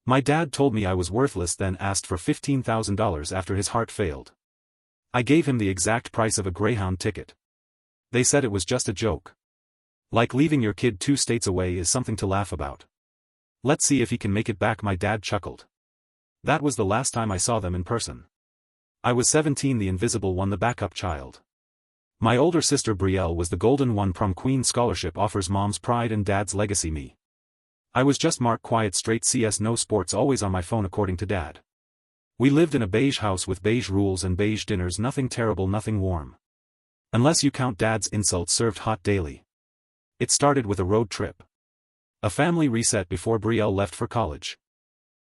My dad told me I was worthless, then asked for $15,000 after his heart failed. I gave him the exact price of a Greyhound ticket. They said it was just a joke. Like leaving your kid 2 states away is something to laugh about. Let's see if he can make it back, my dad chuckled. That was the last time I saw them in person. I was 17, the invisible one, the backup child. My older sister Brielle was the golden one. Prom queen scholarship offers, mom's pride and dad's legacy me. I was just Mark, quiet, straight CS, no sports, always on my phone according to dad. We lived in a beige house with beige rules and beige dinners, nothing terrible, nothing warm. Unless you count dad's insults served hot daily. It started with a road trip. A family reset before Brielle left for college.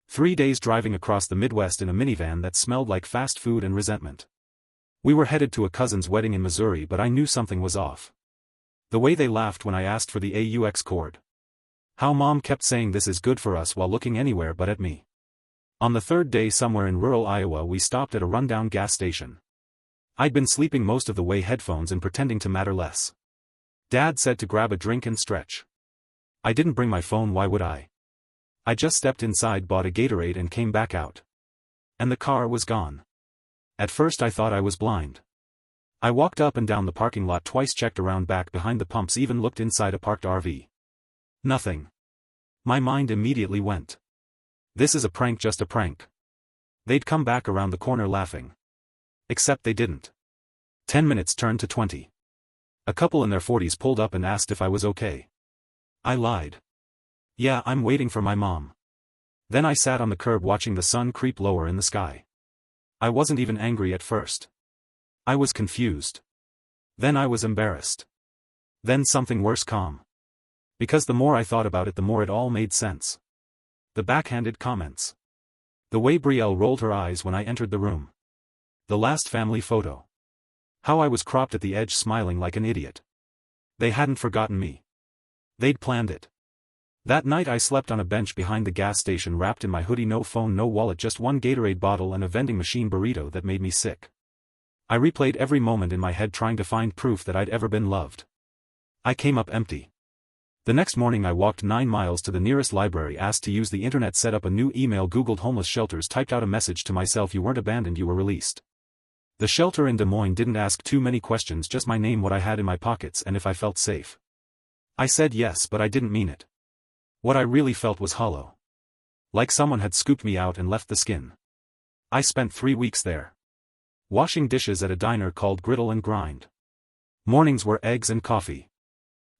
3 days driving across the Midwest in a minivan that smelled like fast food and resentment. We were headed to a cousin's wedding in Missouri, but I knew something was off. The way they laughed when I asked for the AUX cord. How mom kept saying this is good for us while looking anywhere but at me. On the 3rd day, somewhere in rural Iowa, we stopped at a rundown gas station. I'd been sleeping most of the way, headphones and pretending to matter less. Dad said to grab a drink and stretch. I didn't bring my phone, why would I? I just stepped inside, bought a Gatorade and came back out. And the car was gone. At first I thought I was blind. I walked up and down the parking lot twice, checked around back behind the pumps, even looked inside a parked RV. Nothing. My mind immediately went. This is a prank, just a prank. They'd come back around the corner laughing. Except they didn't. 10 minutes turned to 20. A couple in their 40s pulled up and asked if I was okay. I lied. Yeah, I'm waiting for my mom. Then I sat on the curb watching the sun creep lower in the sky. I wasn't even angry at first. I was confused. Then I was embarrassed. Then something worse, calm. Because the more I thought about it, the more it all made sense. The backhanded comments. The way Brielle rolled her eyes when I entered the room. The last family photo. How I was cropped at the edge, smiling like an idiot. They hadn't forgotten me. They'd planned it. That night I slept on a bench behind the gas station, wrapped in my hoodie, no phone, no wallet, just one Gatorade bottle and a vending machine burrito that made me sick. I replayed every moment in my head, trying to find proof that I'd ever been loved. I came up empty. The next morning I walked 9 miles to the nearest library, asked to use the internet, set up a new email, googled homeless shelters, typed out a message to myself: you weren't abandoned, you were released. The shelter in Des Moines didn't ask too many questions, just my name, what I had in my pockets, and if I felt safe. I said yes, but I didn't mean it. What I really felt was hollow. Like someone had scooped me out and left the skin. I spent 3 weeks there. Washing dishes at a diner called Griddle and Grind. Mornings were eggs and coffee.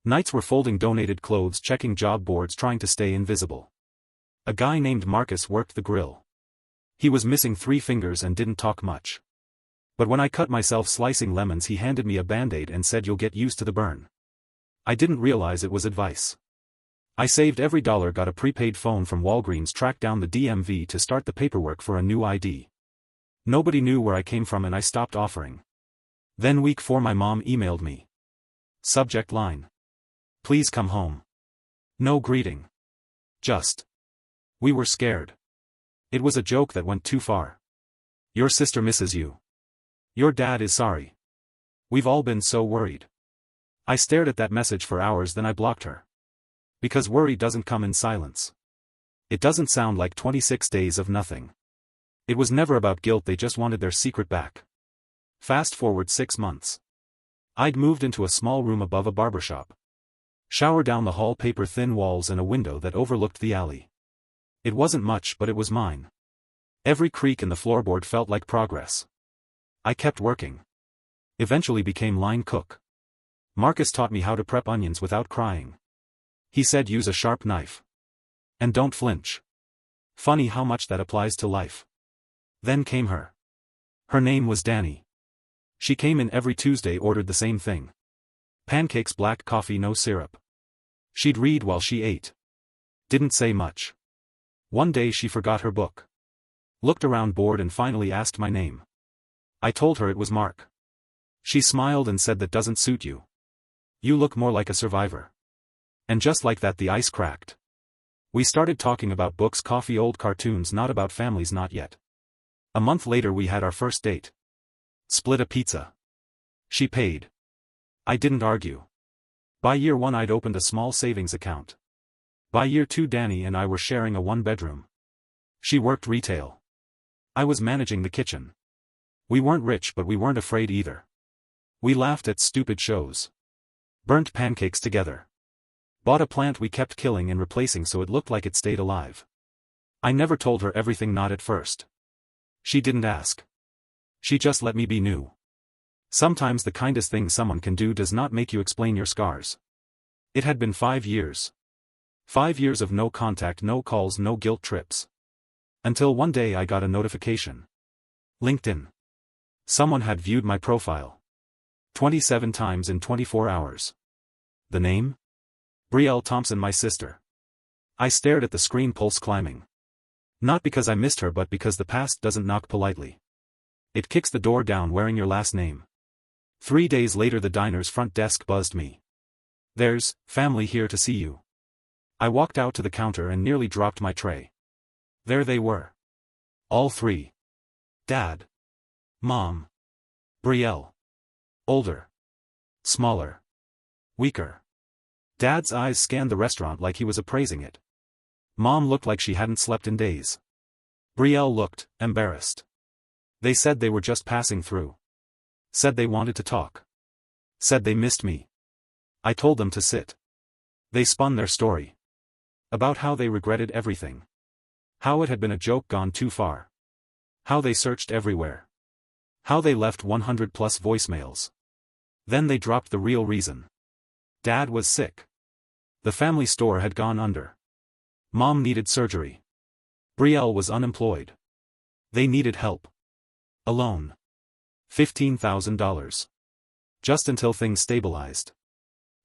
Nights were folding donated clothes, checking job boards, trying to stay invisible. A guy named Marcus worked the grill. He was missing 3 fingers and didn't talk much. But when I cut myself slicing lemons, he handed me a Band-Aid and said, you'll get used to the burn. I didn't realize it was advice. I saved every dollar, got a prepaid phone from Walgreens, tracked down the DMV to start the paperwork for a new ID. Nobody knew where I came from and I stopped offering. Then week 4 my mom emailed me. Subject line: please come home. No greeting. Just: we were scared. It was a joke that went too far. Your sister misses you. Your dad is sorry. We've all been so worried. I stared at that message for hours, then I blocked her. Because worry doesn't come in silence. It doesn't sound like 26 days of nothing. It was never about guilt, they just wanted their secret back. Fast forward 6 months. I'd moved into a small room above a barbershop. Shower down the hall, paper-thin walls and a window that overlooked the alley. It wasn't much, but it was mine. Every creak in the floorboard felt like progress. I kept working. Eventually became line cook. Marcus taught me how to prep onions without crying. He said, use a sharp knife. And don't flinch. Funny how much that applies to life. Then came her. Her name was Danny. She came in every Tuesday, ordered the same thing. Pancakes, black coffee, no syrup. She'd read while she ate. Didn't say much. One day she forgot her book. Looked around bored and finally asked my name. I told her it was Mark. She smiled and said, that doesn't suit you. You look more like a survivor. And just like that the ice cracked. We started talking about books, coffee, old cartoons, not about families, not yet. A month later we had our first date. Split a pizza. She paid. I didn't argue. By year 1 I'd opened a small savings account. By year 2 Danny and I were sharing a 1-bedroom. She worked retail. I was managing the kitchen. We weren't rich but we weren't afraid either. We laughed at stupid shows. Burnt pancakes together. Bought a plant we kept killing and replacing so it looked like it stayed alive. I never told her everything, not at first. She didn't ask. She just let me be new. Sometimes the kindest thing someone can do does not make you explain your scars. It had been 5 years. 5 years of no contact, no calls, no guilt trips. Until one day I got a notification. LinkedIn. Someone had viewed my profile 27 times in 24 hours. The name? Brielle Thompson, my sister. I stared at the screen, pulse climbing. Not because I missed her but because the past doesn't knock politely. It kicks the door down wearing your last name. 3 days later the diner's front desk buzzed me. "There's family here to see you." I walked out to the counter and nearly dropped my tray. There they were. All three. Dad. Mom. Brielle. Older. Smaller. Weaker. Dad's eyes scanned the restaurant like he was appraising it. Mom looked like she hadn't slept in days. Brielle looked embarrassed. They said they were just passing through. Said they wanted to talk. Said they missed me. I told them to sit. They spun their story. About how they regretted everything. How it had been a joke gone too far. How they searched everywhere. How they left 100+ voicemails. Then they dropped the real reason. Dad was sick. The family store had gone under. Mom needed surgery. Brielle was unemployed. They needed help. A loan. $15,000. Just until things stabilized.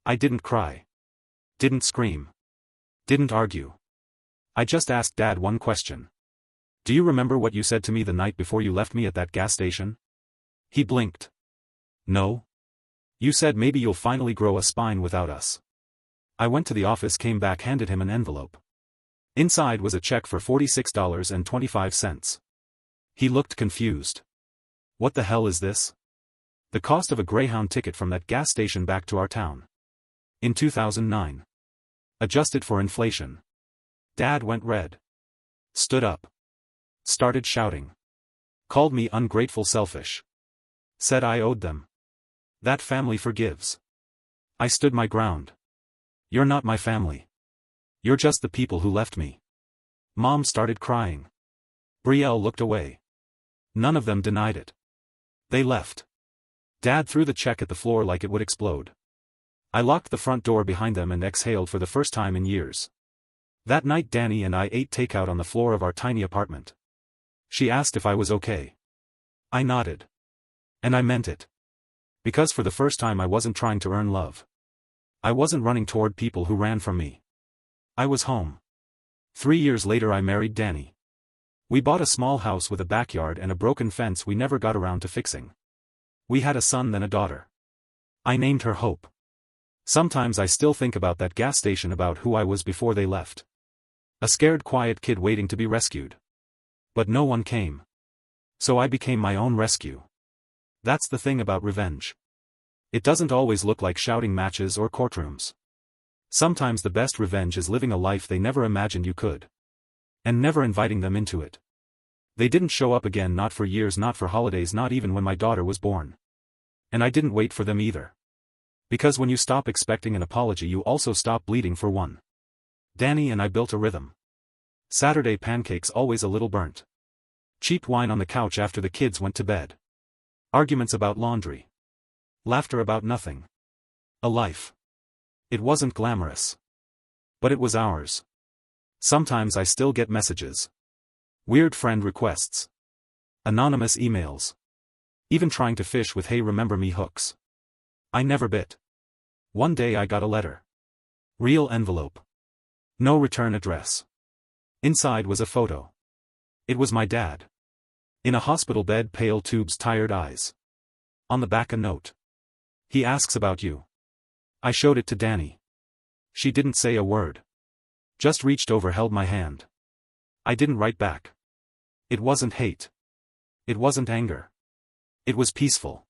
I didn't cry. Didn't scream. Didn't argue. I just asked Dad one question. "Do you remember what you said to me the night before you left me at that gas station?" He blinked. "No. You said maybe you'll finally grow a spine without us." I went to the office, came back, handed him an envelope. Inside was a check for $46.25. He looked confused. "What the hell is this?" "The cost of a Greyhound ticket from that gas station back to our town. In 2009. Adjusted for inflation." Dad went red. Stood up. Started shouting. Called me ungrateful, selfish. Said I owed them. That family forgives. I stood my ground. "You're not my family. You're just the people who left me." Mom started crying. Brielle looked away. None of them denied it. They left. Dad threw the check at the floor like it would explode. I locked the front door behind them and exhaled for the first time in years. That night Danny and I ate takeout on the floor of our tiny apartment. She asked if I was okay. I nodded. And I meant it. Because for the first time I wasn't trying to earn love. I wasn't running toward people who ran from me. I was home. 3 years later I married Danny. We bought a small house with a backyard and a broken fence we never got around to fixing. We had a son, then a daughter. I named her Hope. Sometimes I still think about that gas station, about who I was before they left. A scared, quiet kid waiting to be rescued. But no one came. So I became my own rescue. That's the thing about revenge. It doesn't always look like shouting matches or courtrooms. Sometimes the best revenge is living a life they never imagined you could. And never inviting them into it. They didn't show up again, not for years, not for holidays, not even when my daughter was born. And I didn't wait for them either. Because when you stop expecting an apology you also stop bleeding for one. Danny and I built a rhythm. Saturday pancakes always a little burnt. Cheap wine on the couch after the kids went to bed. Arguments about laundry. Laughter about nothing. A life. It wasn't glamorous. But it was ours. Sometimes I still get messages. Weird friend requests. Anonymous emails. Even trying to fish with "hey remember me" hooks. I never bit. One day I got a letter. Real envelope. No return address. Inside was a photo. It was my dad. In a hospital bed, pale tubes, tired eyes. On the back a note. He asks about you. I showed it to Danny. She didn't say a word. Just reached over, held my hand. I didn't write back. It wasn't hate. It wasn't anger. It was peaceful.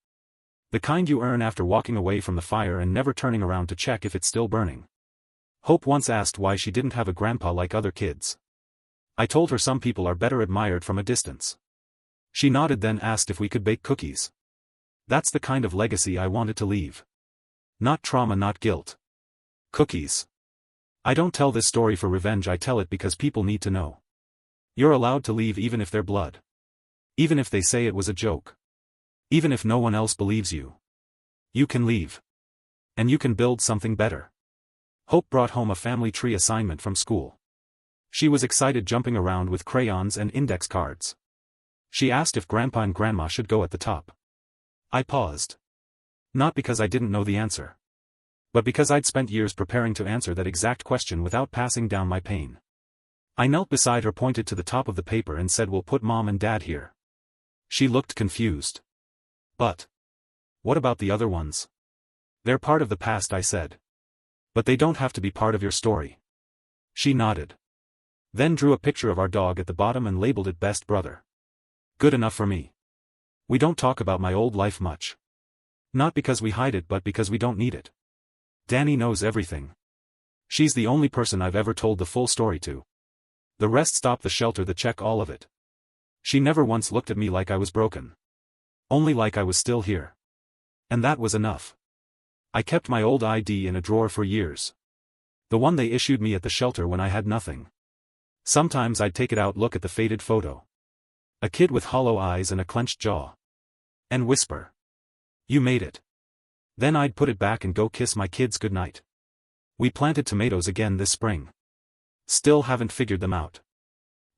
The kind you earn after walking away from the fire and never turning around to check if it's still burning. Hope once asked why she didn't have a grandpa like other kids. I told her some people are better admired from a distance. She nodded, then asked if we could bake cookies. That's the kind of legacy I wanted to leave. Not trauma, not guilt. Cookies. I don't tell this story for revenge, I tell it because people need to know. You're allowed to leave even if they're blood. Even if they say it was a joke. Even if no one else believes you. You can leave. And you can build something better. Hope brought home a family tree assignment from school. She was excited, jumping around with crayons and index cards. She asked if Grandpa and Grandma should go at the top. I paused. Not because I didn't know the answer. But because I'd spent years preparing to answer that exact question without passing down my pain. I knelt beside her, pointed to the top of the paper and said, "We'll put Mom and Dad here." She looked confused. But what about the other ones? They're part of the past, I said. But they don't have to be part of your story. She nodded. Then drew a picture of our dog at the bottom and labeled it Best Brother. Good enough for me. We don't talk about my old life much. Not because we hide it, but because we don't need it. Danny knows everything. She's the only person I've ever told the full story to. The rest stopped the shelter, the check, all of it. She never once looked at me like I was broken. Only like I was still here. And that was enough. I kept my old ID in a drawer for years. The one they issued me at the shelter when I had nothing. Sometimes I'd take it out, look at the faded photo. A kid with hollow eyes and a clenched jaw. And whisper. You made it. Then I'd put it back and go kiss my kids goodnight. We planted tomatoes again this spring. Still haven't figured them out.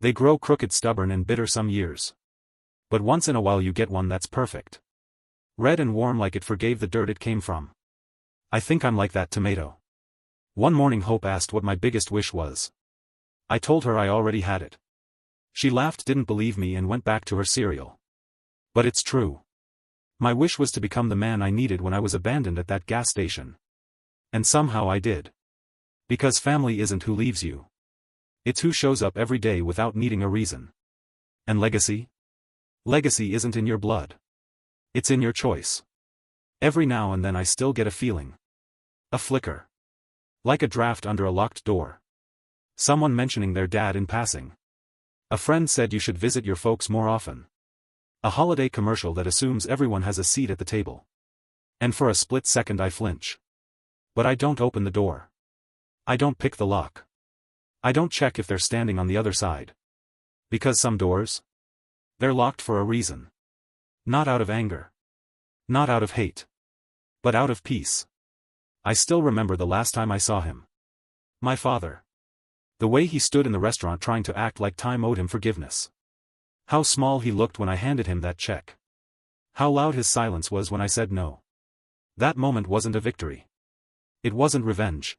They grow crooked, stubborn and bitter some years. But once in a while you get one that's perfect. Red and warm, like it forgave the dirt it came from. I think I'm like that tomato. One morning Hope asked what my biggest wish was. I told her I already had it. She laughed, didn't believe me, and went back to her cereal. But it's true. My wish was to become the man I needed when I was abandoned at that gas station. And somehow I did. Because family isn't who leaves you. It's who shows up every day without needing a reason. And legacy? Legacy isn't in your blood. It's in your choice. Every now and then I still get a feeling. A flicker. Like a draft under a locked door. Someone mentioning their dad in passing. A friend said you should visit your folks more often. A holiday commercial that assumes everyone has a seat at the table. And for a split second I flinch. But I don't open the door. I don't pick the lock. I don't check if they're standing on the other side. Because some doors? They're locked for a reason. Not out of anger. Not out of hate. But out of peace. I still remember the last time I saw him. My father. The way he stood in the restaurant trying to act like time owed him forgiveness. How small he looked when I handed him that check. How loud his silence was when I said no. That moment wasn't a victory. It wasn't revenge.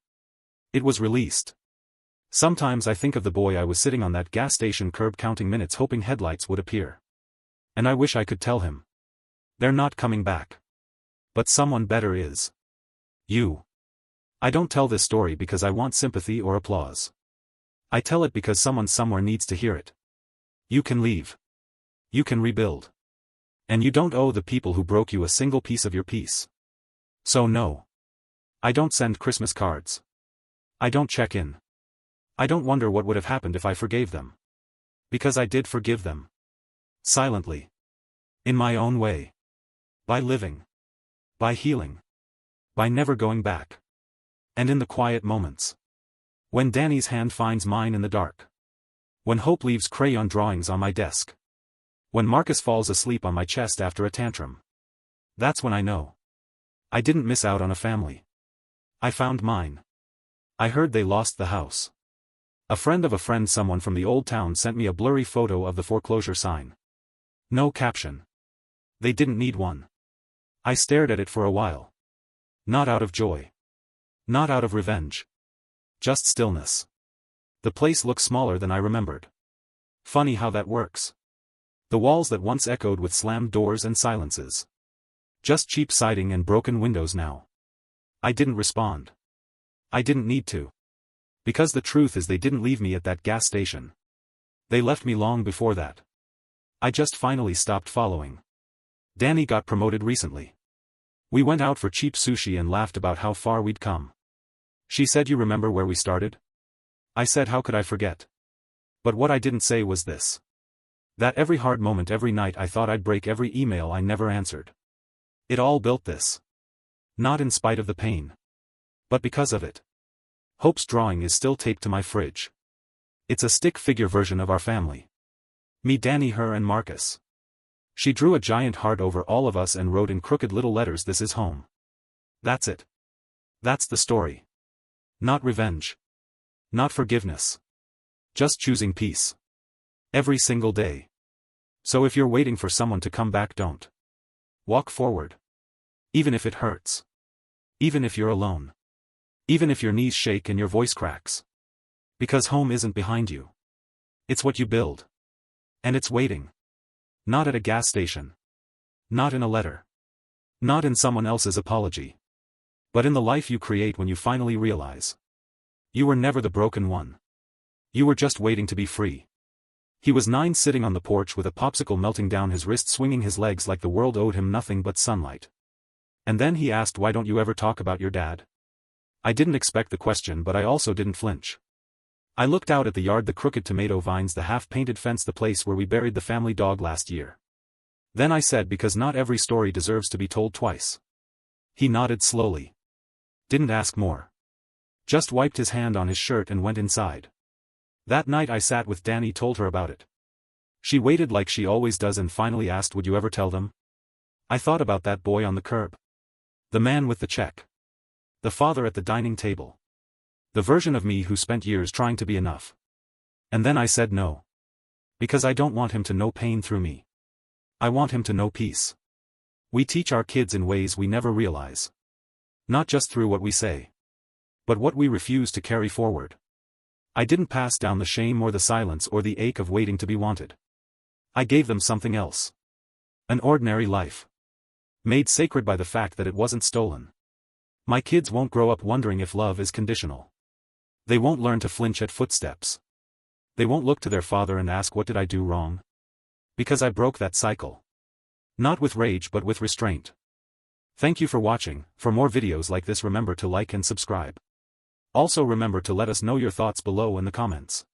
It was released. Sometimes I think of the boy I was sitting on that gas station curb counting minutes, hoping headlights would appear. And I wish I could tell him. They're not coming back. But someone better is. You. I don't tell this story because I want sympathy or applause. I tell it because someone somewhere needs to hear it. You can leave. You can rebuild. And you don't owe the people who broke you a single piece of your peace. So no. I don't send Christmas cards. I don't check in. I don't wonder what would have happened if I forgave them. Because I did forgive them. Silently. In my own way. By living. By healing. By never going back. And in the quiet moments. When Danny's hand finds mine in the dark. When Hope leaves crayon drawings on my desk. When Marcus falls asleep on my chest after a tantrum. That's when I know. I didn't miss out on a family. I found mine. I heard they lost the house. A friend of a friend, someone from the old town, sent me a blurry photo of the foreclosure sign. No caption. They didn't need one. I stared at it for a while. Not out of joy. Not out of revenge. Just stillness. The place looked smaller than I remembered. Funny how that works. The walls that once echoed with slammed doors and silences. Just cheap siding and broken windows now. I didn't respond. I didn't need to. Because the truth is they didn't leave me at that gas station. They left me long before that. I just finally stopped following. Danny got promoted recently. We went out for cheap sushi and laughed about how far we'd come. She said, "You remember where we started?" I said, "How could I forget?" But what I didn't say was this. That every hard moment every night I thought I'd break every email I never answered. It all built this. Not in spite of the pain. But because of it. Hope's drawing is still taped to my fridge. It's a stick figure version of our family. Me, Danny, her and Marcus. She drew a giant heart over all of us and wrote in crooked little letters, "This is home." That's it. That's the story. Not revenge. Not forgiveness. Just choosing peace. Every single day. So if you're waiting for someone to come back, don't. Walk forward. Even if it hurts. Even if you're alone. Even if your knees shake and your voice cracks. Because home isn't behind you. It's what you build. And it's waiting. Not at a gas station. Not in a letter. Not in someone else's apology. But in the life you create when you finally realize. You were never the broken one. You were just waiting to be free. He was 9, sitting on the porch with a popsicle melting down his wrist, swinging his legs like the world owed him nothing but sunlight. And then he asked, "Why don't you ever talk about your dad?" I didn't expect the question, but I also didn't flinch. I looked out at the yard, the crooked tomato vines, the half-painted fence, the place where we buried the family dog last year. Then I said, "Because not every story deserves to be told twice." He nodded slowly. Didn't ask more. Just wiped his hand on his shirt and went inside. That night I sat with Danny, told her about it. She waited like she always does and finally asked, "Would you ever tell them?" I thought about that boy on the curb. The man with the check. The father at the dining table. The version of me who spent years trying to be enough. And then I said no. Because I don't want him to know pain through me. I want him to know peace. We teach our kids in ways we never realize. Not just through what we say. But what we refuse to carry forward. I didn't pass down the shame or the silence or the ache of waiting to be wanted. I gave them something else. An ordinary life. Made sacred by the fact that it wasn't stolen. My kids won't grow up wondering if love is conditional. They won't learn to flinch at footsteps. They won't look to their father and ask, "What did I do wrong?" Because I broke that cycle. Not with rage but with restraint. Thank you for watching. For more videos like this, remember to like and subscribe. Also remember to let us know your thoughts below in the comments.